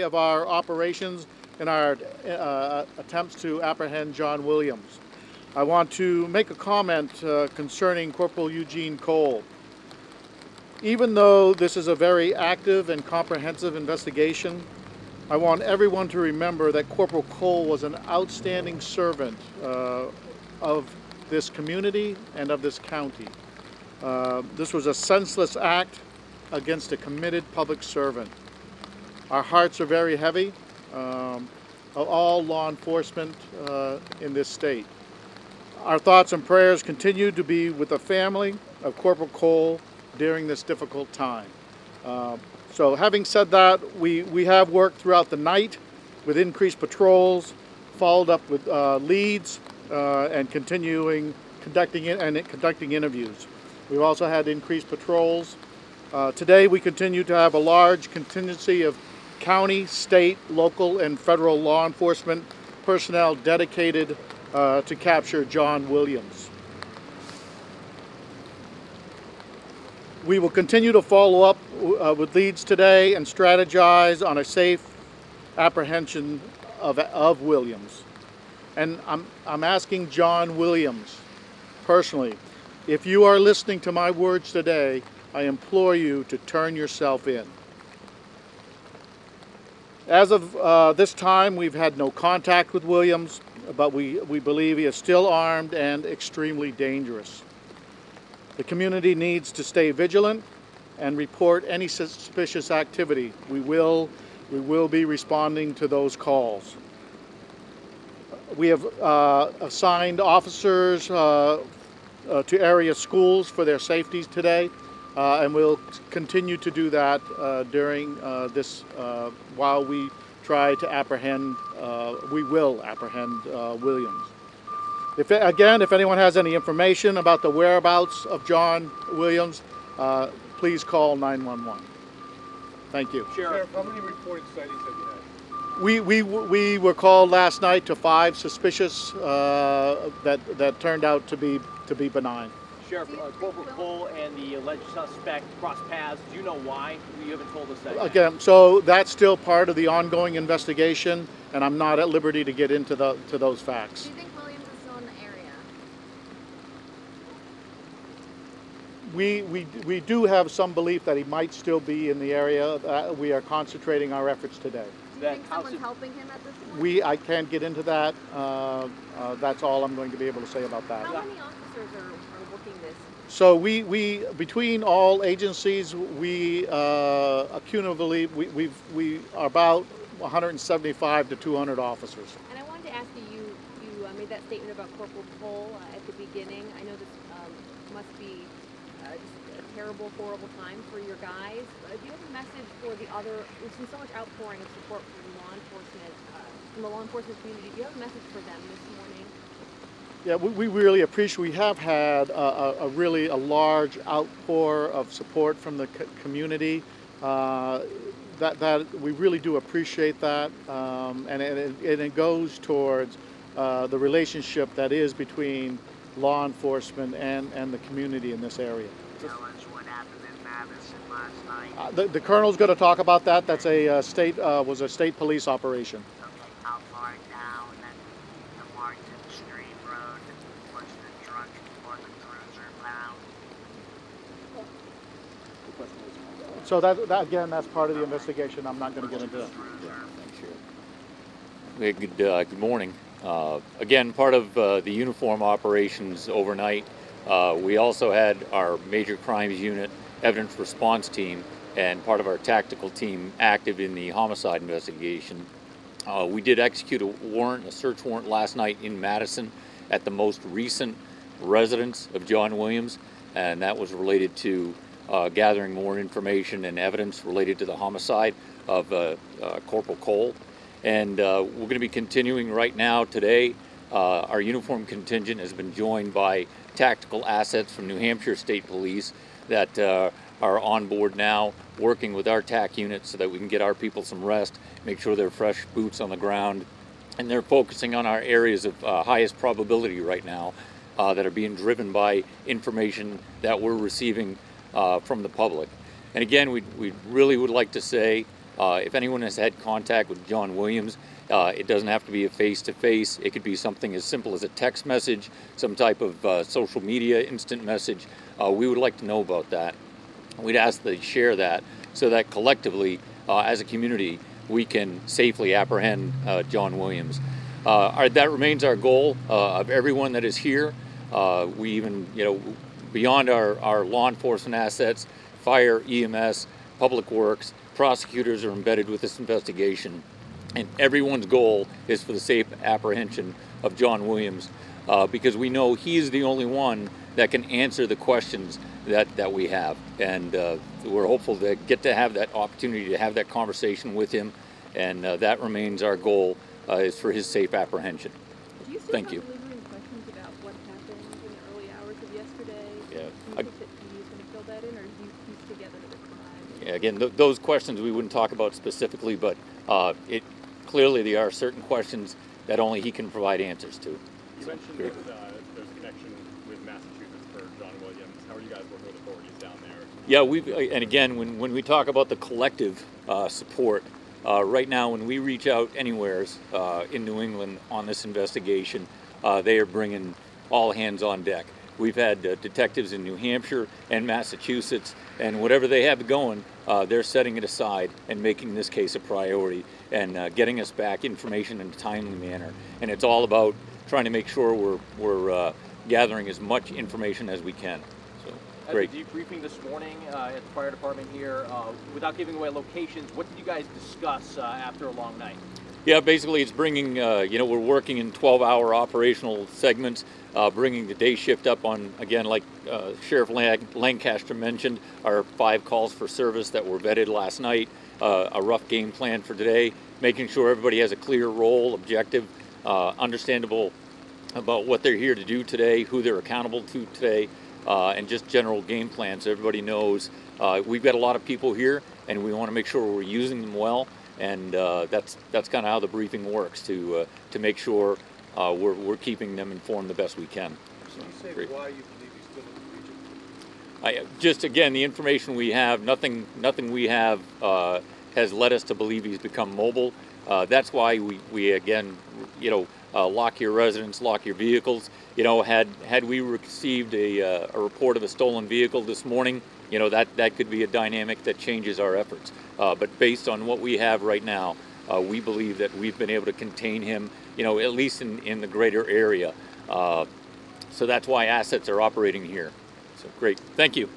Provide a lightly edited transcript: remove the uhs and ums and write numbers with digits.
of our operations in our attempts to apprehend John Williams. I want to make a comment concerning Corporal Eugene Cole. Even though this is a very active and comprehensive investigation, I want everyone to remember that Corporal Cole was an outstanding servant of this community and of this county. This was a senseless act against a committed public servant. Our hearts are very heavy of all law enforcement in this state. Our thoughts and prayers continue to be with the family of Corporal Cole during this difficult time. So having said that, we have worked throughout the night with increased patrols, followed up with leads, and conducting interviews. We've also had increased patrols. Today we continue to have a large contingency of county, state, local, and federal law enforcement personnel dedicated to capture John Williams. We will continue to follow up with leads today and strategize on a safe apprehension of Williams. And I'm asking John Williams personally, if you are listening to my words today, I implore you to turn yourself in. As of this time, we've had no contact with Williams, but we believe he is still armed and extremely dangerous. The community needs to stay vigilant and report any suspicious activity. We will be responding to those calls. We have assigned officers to area schools for their safety today, and we'll continue to do that during this, while we try to apprehend, we will apprehend Williams. If anyone has any information about the whereabouts of John Williams, please call 911. Thank you. Sheriff, how many reported sightings have you had? We were called last night to 5 suspicious that turned out to be benign. Sheriff, Corporal Cole and the alleged suspect crossed paths. Do you know why? You haven't told us that. Again, so that's still part of the ongoing investigation, and I'm not at liberty to get into those facts. Do you think Williams is still in the area? We do have some belief that he might still be in the area. We are concentrating our efforts today. Do you think someone's helping him at this point? I can't get into that. That's all I'm going to be able to say about that. How many officers are working this? So we between all agencies, we accumulatively we are about 175 to 200 officers. And I wanted to ask you made that statement about Corporal Cole at the beginning. I know this must be just a terrible, horrible time for your guys. Do you have a message for the other? We've seen so much outpouring of support from law enforcement, from the law enforcement community. Do you have a message for them this morning? Yeah, we really appreciate. We have had a really large outpour of support from the community. That we really do appreciate that, and it goes towards the relationship that is between law enforcement and the community in this area. Tell us what happened in Madison last night. The colonel's going to talk about that. That's a was a state police operation. Okay, how far down the Martin Street Road was the truck or the cruiser bound? So that again, that's part of the investigation. I'm not going to get into that. Good morning. Again, part of the uniform operations overnight, we also had our major crimes unit evidence response team and part of our tactical team active in the homicide investigation. We did execute a search warrant last night in Madison at the most recent residence of John Williams, and that was related to gathering more information and evidence related to the homicide of Corporal Cole. And we're going to be continuing right now today. Our uniform contingent has been joined by tactical assets from New Hampshire State Police that are on board now, working with our TAC units so that we can get our people some rest, make sure they're fresh boots on the ground, and they're focusing on our areas of highest probability right now that are being driven by information that we're receiving from the public. And again, we really would like to say If anyone has had contact with John Williams, it doesn't have to be a face-to-face. It could be something as simple as a text message, some type of social media instant message. We would like to know about that. We'd ask that they share that so that collectively, as a community, we can safely apprehend John Williams. That remains our goal of everyone that is here. We even, beyond our law enforcement assets, fire, EMS, public works, prosecutors are embedded with this investigation. And everyone's goal is for the safe apprehension of John Williams, because we know he's the only one that can answer the questions that we have. And we're hopeful to get to have that opportunity to have that conversation with him. And that remains our goal, is for his safe apprehension. Do you still Thank have you. lingering questions about what happened in the early hours of yesterday? Yeah. Do you think that he's going to fill that in, or do you piece together the crime? Yeah, again, those questions we wouldn't talk about specifically, but clearly there are certain questions that only he can provide answers to. You mentioned that there's a connection with Massachusetts for John Williams. How are you guys working with authorities down there? Yeah, and again, when we talk about the collective support, right now when we reach out anywheres in New England on this investigation, they are bringing all hands on deck. We've had detectives in New Hampshire and Massachusetts, and whatever they have going, they're setting it aside and making this case a priority and getting us back information in a timely manner. And it's all about trying to make sure we're gathering as much information as we can. So, great. At the debriefing this morning at the fire department here, without giving away locations, what did you guys discuss after a long night? Yeah, basically it's bringing, we're working in 12-hour operational segments, bringing the day shift up on, again, like Sheriff Lancaster mentioned, our 5 calls for service that were vetted last night, a rough game plan for today, making sure everybody has a clear role, objective, understandable about what they're here to do today, who they're accountable to today, and just general game plans so everybody knows. We've got a lot of people here, and we want to make sure we're using them well. And that's kind of how the briefing works, to make sure we're keeping them informed the best we can. So, Can you say great. why you believe he's still in the region? Just again, the information we have, nothing we have has led us to believe he's become mobile. That's why we again, lock your residence, lock your vehicles. Had we received a report of a stolen vehicle this morning, that could be a dynamic that changes our efforts. But based on what we have right now, we believe that we've been able to contain him, at least in the greater area. So that's why assets are operating here. So great. Thank you.